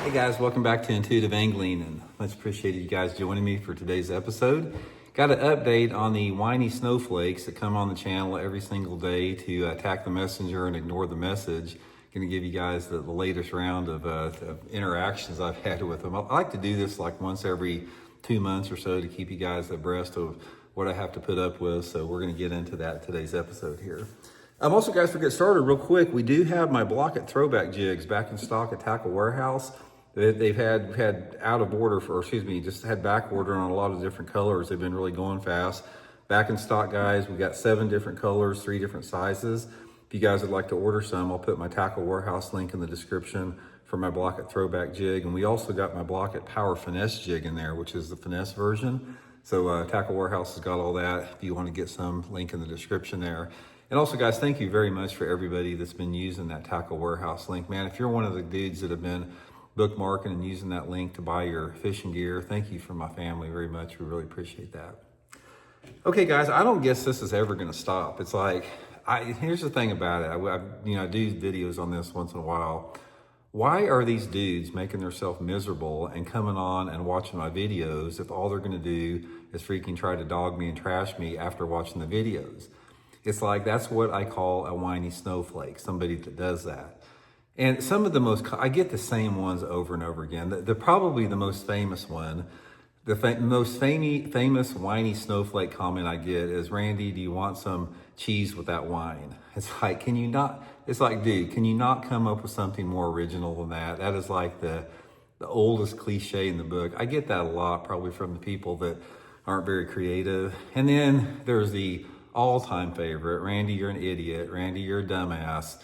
Hey guys, welcome back to Intuitive Angling, and much appreciated you guys joining me for today's episode. Got an update on the whiny snowflakes that come on the channel every single day to attack the messenger and ignore the message. Going to give you guys the latest round of interactions I've had with them. I like to do this like once every 2 months or so to keep you guys abreast of what I have to put up with. So we're going to get into that in today's episode here. Also, guys, to get started real quick, we do have my Blaukat Throwback jigs back in stock at Tackle Warehouse. They've had out of order just had back order on a lot of different colors. They've been really going fast. Back in stock, guys. We got 7 different colors, 3 different sizes. If you guys would like to order some, I'll put my Tackle Warehouse link in the description for my Blaukat Throwback jig. And we also got my Blaukat Power Finesse jig in there, which is the Finesse version. So Tackle Warehouse has got all that. If you want to get some, link in the description there. And also, guys, thank you very much for everybody that's been using that Tackle Warehouse link. Man, if you're one of the dudes that have been bookmarking and using that link to buy your fishing gear, thank you from my family very much. We really appreciate that. Okay, guys, I don't guess this is ever going to stop. It's like, here's the thing about it. I do videos on this once in a while. Why are these dudes making themselves miserable and coming on and watching my videos if all they're going to do is freaking try to dog me and trash me after watching the videos? It's like, that's what I call a whiny snowflake, somebody that does that. And some of the I get the same ones over and over again. Probably the most famous one, most famous whiny snowflake comment I get is, Randy, do you want some cheese with that wine? It's like, dude, can you not come up with something more original than that? That is like the oldest cliche in the book. I get that a lot, probably from the people that aren't very creative. And then there's the all-time favorite, Randy, you're an idiot. Randy, you're a dumbass.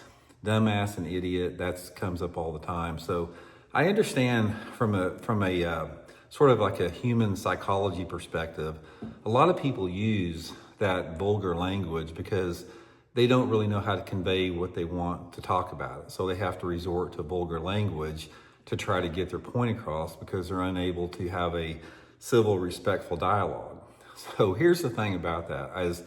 Dumbass and idiot, that comes up all the time. So I understand from a sort of like a human psychology perspective, a lot of people use that vulgar language because they don't really know how to convey what they want to talk about. So they have to resort to vulgar language to try to get their point across because they're unable to have a civil, respectful dialogue. So here's the thing about that is,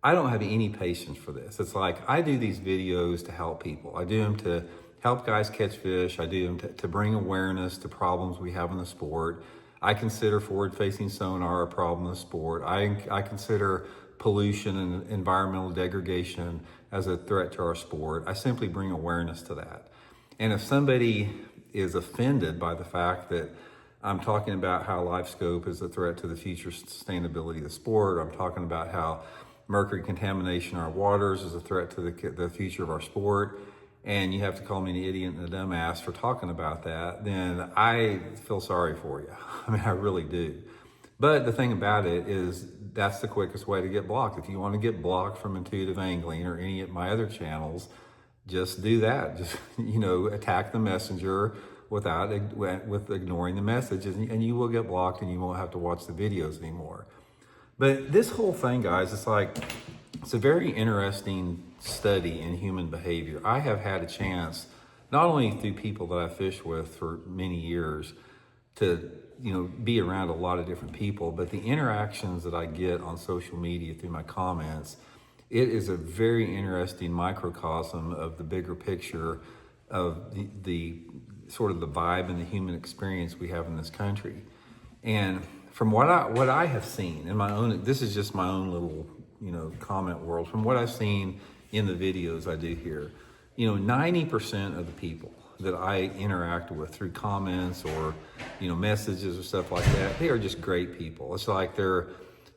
I don't have any patience for this. It's like, I do these videos to help people. I do them to help guys catch fish. I do them to bring awareness to problems we have in the sport. I consider forward-facing sonar a problem in the sport. I consider pollution and environmental degradation as a threat to our sport. I simply bring awareness to that. And if somebody is offended by the fact that I'm talking about how life scope is a threat to the future sustainability of the sport, I'm talking about how mercury contamination in our waters is a threat to the future of our sport, and you have to call me an idiot and a dumbass for talking about that, then I feel sorry for you. I mean, I really do. But the thing about it is, that's the quickest way to get blocked. If you want to get blocked from Intuitive Angling or any of my other channels, just do that. Just, attack the messenger with ignoring the message, and you will get blocked and you won't have to watch the videos anymore. But this whole thing, guys, it's a very interesting study in human behavior. I have had a chance, not only through people that I fished with for many years, to be around a lot of different people, but the interactions that I get on social media through my comments, it is a very interesting microcosm of the bigger picture of the sort of the vibe and the human experience we have in this country. And from what I have seen in my own, this is just my own little, comment world. From what I've seen in the videos I do here, 90% of the people that I interact with through comments or, messages or stuff like that, they are just great people. It's like they're,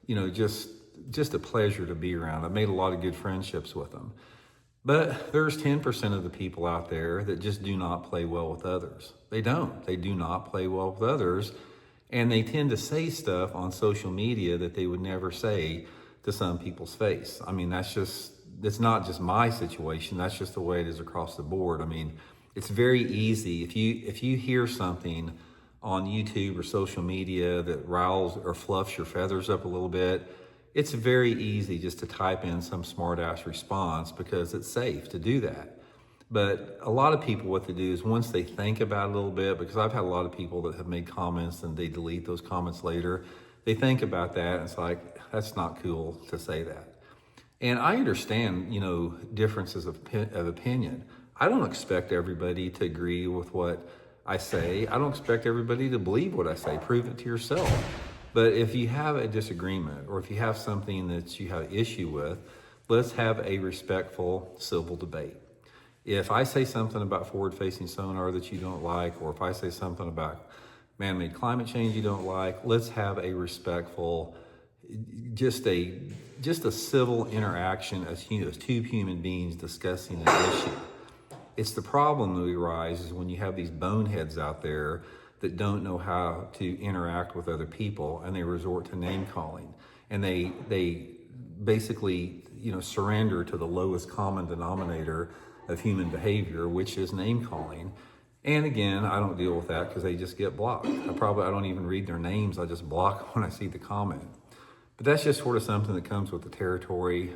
just a pleasure to be around. I've made a lot of good friendships with them. But there's 10% of the people out there that just do not play well with others. They do not play well with others. And they tend to say stuff on social media that they would never say to some people's face. I mean, it's not just my situation. That's just the way it is across the board. I mean, it's very easy. If you hear something on YouTube or social media that riles or fluffs your feathers up a little bit, it's very easy just to type in some smart ass response because it's safe to do that. But a lot of people, what they do is once they think about it a little bit, because I've had a lot of people that have made comments and they delete those comments later, they think about that and it's like, that's not cool to say that. And I understand, differences of opinion. I don't expect everybody to agree with what I say. I don't expect everybody to believe what I say. Prove it to yourself. But if you have a disagreement or if you have something that you have issue with, let's have a respectful civil debate. If I say something about forward-facing sonar that you don't like, or if I say something about man-made climate change you don't like, let's have a respectful, just a civil interaction as two human beings discussing an issue. It's the problem that arises when you have these boneheads out there that don't know how to interact with other people, and they resort to name calling, and they basically surrender to the lowest common denominator of human behavior, which is name calling. And again, I don't deal with that because they just get blocked. I don't even read their names. I just block when I see the comment. But that's just sort of something that comes with the territory.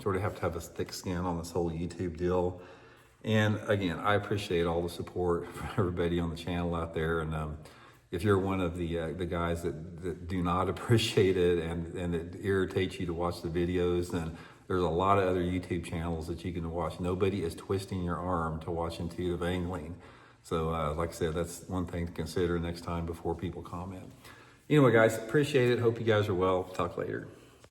Sort of have to have a thick skin on this whole YouTube deal. And again, I appreciate all the support from everybody on the channel out there. And if you're one of the guys that do not appreciate it and it irritates you to watch the videos, then there's a lot of other YouTube channels that you can watch. Nobody is twisting your arm to watch intuitive angling. So like I said, that's one thing to consider next time before people comment. Anyway, guys, appreciate it. Hope you guys are well. Talk later.